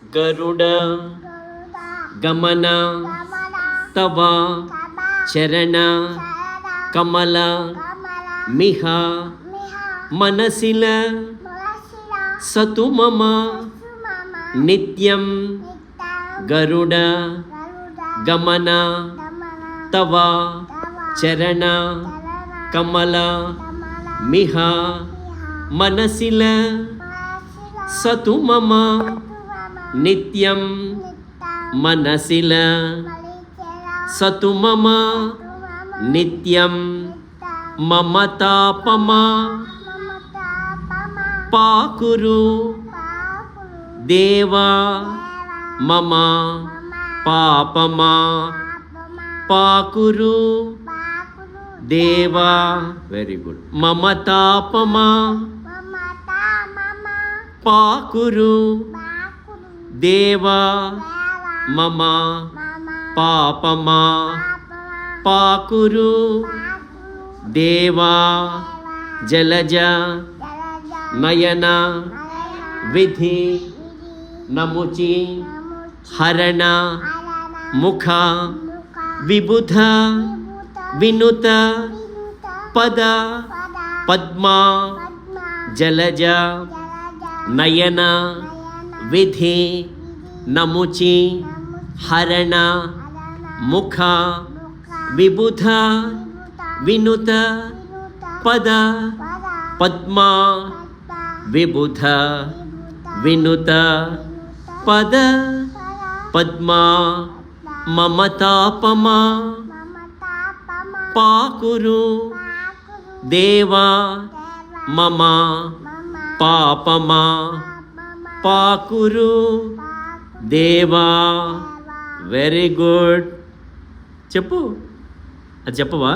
గరుడ గమన తవ చరణ కమల మిహ మనసిల సతు మమ నిత్యం గరుడ గమన తవ చరణ కమల మిహ మనసిల సతు మమ నిత్యం మనసిల సతు మమ నిత్యం మమతాపమా పాకురు దేవా మమ పాపమా పాకురు దేవా. Very good. మమతాపమా పాకురు దేవా మమ పాపమా పాకురు దేవా. జలజ నయన విధి నముచి హరణ ముఖ విబుధ వినుత పద పద్మా. జలజ నయన విధి నముచి హరణ ముఖ విబుధ వినుత పద పద్మా. విబుధ వినుత పద పద్మా. మమతాపమా పాకురు దేవా మమ పాపమా పాకురు దేవా. Very good. చెప్పు. అది చెప్పవా?